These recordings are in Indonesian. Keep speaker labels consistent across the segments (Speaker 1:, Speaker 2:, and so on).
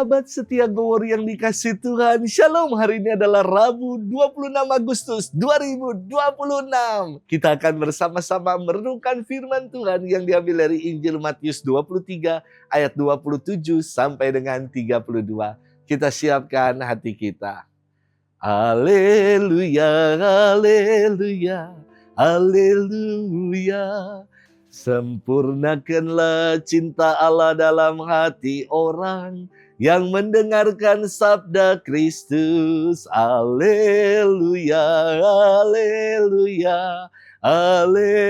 Speaker 1: Sahabat setia Gowor yang dikasih Tuhan, Shalom. Hari ini adalah Rabu 26 Agustus 2026. Kita akan bersama-sama merenungkan firman Tuhan yang diambil dari Injil Matius 23 ayat 27 sampai dengan 32. Kita siapkan hati kita. Haleluya, haleluya, haleluya. Sempurnakanlah cinta Allah dalam hati orang yang mendengarkan sabda Kristus. Haleluya, haleluya, haleluya.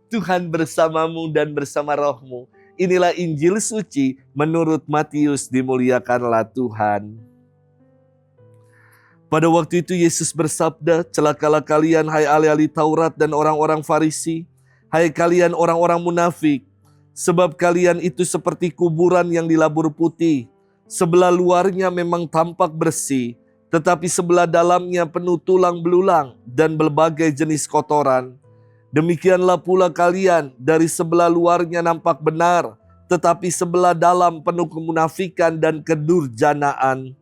Speaker 1: Tuhan bersamamu dan bersama rohmu. Inilah Injil suci menurut Matius, dimuliakanlah Tuhan. Pada waktu itu Yesus bersabda, celakalah kalian hai ahli-ahli Taurat dan orang-orang Farisi, hai kalian orang-orang munafik, sebab kalian itu seperti kuburan yang dilabur putih. Sebelah luarnya memang tampak bersih, tetapi sebelah dalamnya penuh tulang belulang dan berbagai jenis kotoran. Demikianlah pula kalian, dari sebelah luarnya nampak benar, tetapi sebelah dalam penuh kemunafikan dan kedurjanaan.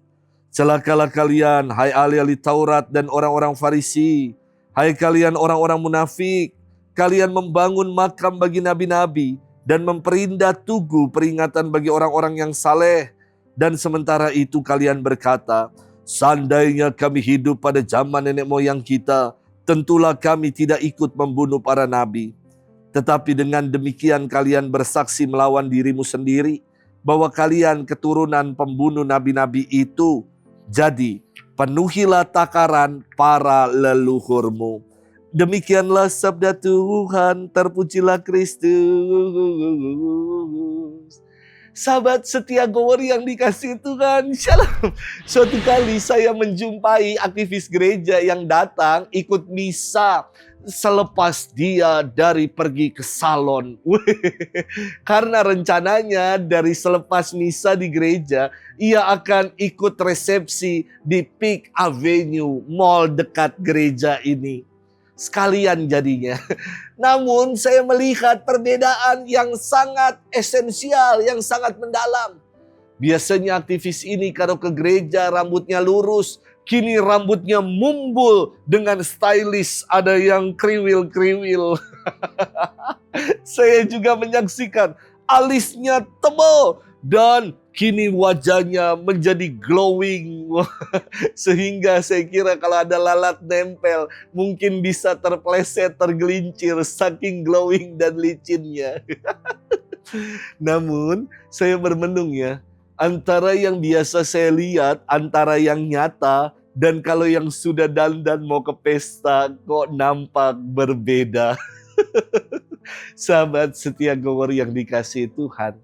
Speaker 1: Celakalah kalian, hai ahli-ahli Taurat dan orang-orang Farisi, hai kalian orang-orang munafik, kalian membangun makam bagi nabi-nabi dan memperindah tugu peringatan bagi orang-orang yang saleh. Dan sementara itu kalian berkata, seandainya kami hidup pada zaman nenek moyang kita, tentulah kami tidak ikut membunuh para nabi. Tetapi dengan demikian kalian bersaksi melawan dirimu sendiri, bahwa kalian keturunan pembunuh nabi-nabi itu. Jadi, penuhilah takaran para leluhurmu. Demikianlah sabda Tuhan, terpujilah Kristus. Sahabat setia Gowor yang dikasih Tuhan, Shalom. Suatu kali saya menjumpai aktivis gereja yang datang ikut misa selepas dia dari pergi ke salon. Karena rencananya dari selepas misa di gereja, ia akan ikut resepsi di Peak Avenue, mall dekat gereja ini. Sekalian jadinya. Namun saya melihat perbedaan yang sangat esensial, yang sangat mendalam. Biasanya aktivis ini kalau ke gereja rambutnya lurus, kini rambutnya mumbul dengan stylish, ada yang kriwil-kriwil. Saya juga menyaksikan alisnya tebal dan kini wajahnya menjadi glowing. Sehingga saya kira kalau ada lalat nempel, mungkin bisa terpleset, tergelincir, saking glowing dan licinnya. Namun, saya bermenung ya, antara yang biasa saya lihat, antara yang nyata, dan kalau yang sudah dandan mau ke pesta, kok nampak berbeda. Sahabat setia Gowor yang dikasihi Tuhan,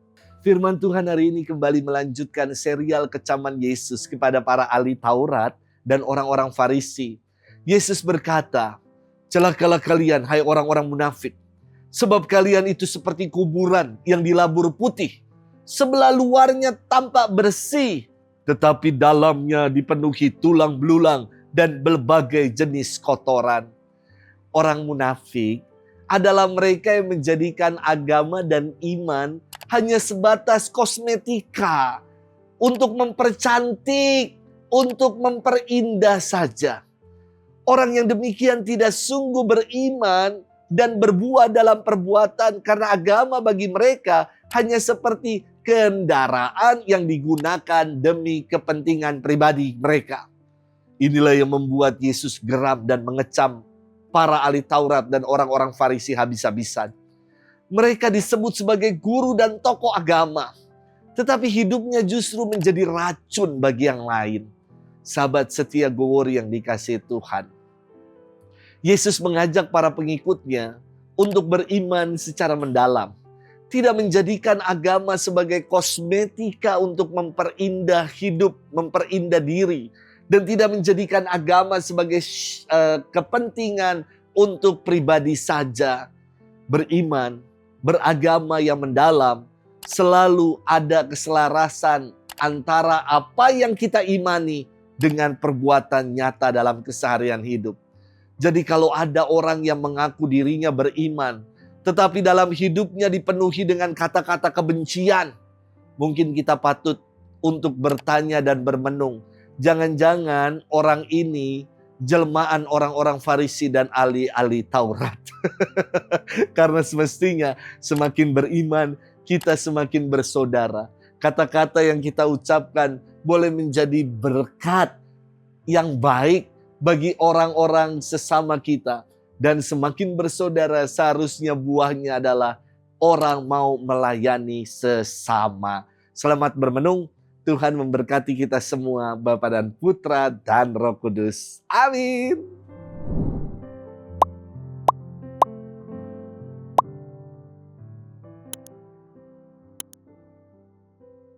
Speaker 1: firman Tuhan hari ini kembali melanjutkan serial kecaman Yesus kepada para ahli Taurat dan orang-orang Farisi. Yesus berkata, celakalah kalian hai orang-orang munafik, sebab kalian itu seperti kuburan yang dilabur putih. Sebelah luarnya tampak bersih, tetapi dalamnya dipenuhi tulang belulang dan berbagai jenis kotoran. Orang munafik adalah mereka yang menjadikan agama dan iman hanya sebatas kosmetika, untuk mempercantik, untuk memperindah saja. Orang yang demikian tidak sungguh beriman dan berbuah dalam perbuatan, karena agama bagi mereka hanya seperti kendaraan yang digunakan demi kepentingan pribadi mereka. Inilah yang membuat Yesus geram dan mengecam para ahli Taurat dan orang-orang Farisi habis-habisan. Mereka disebut sebagai guru dan tokoh agama, tetapi hidupnya justru menjadi racun bagi yang lain. Sahabat setia Gowor yang dikasihi Tuhan, Yesus mengajak para pengikutnya untuk beriman secara mendalam. Tidak menjadikan agama sebagai kosmetika untuk memperindah hidup, memperindah diri. Dan tidak menjadikan agama sebagai kepentingan untuk pribadi saja. Beriman, beragama yang mendalam, selalu ada keselarasan antara apa yang kita imani dengan perbuatan nyata dalam keseharian hidup. Jadi kalau ada orang yang mengaku dirinya beriman, tetapi dalam hidupnya dipenuhi dengan kata-kata kebencian, mungkin kita patut untuk bertanya dan bermenung. Jangan-jangan orang ini jelmaan orang-orang Farisi dan ahli-ahli Taurat. Karena semestinya semakin beriman, kita semakin bersaudara. Kata-kata yang kita ucapkan boleh menjadi berkat yang baik bagi orang-orang sesama kita. Dan semakin bersaudara, seharusnya buahnya adalah orang mau melayani sesama. Selamat bermenung. Tuhan memberkati kita semua, Bapa dan Putra dan Roh Kudus. Amin.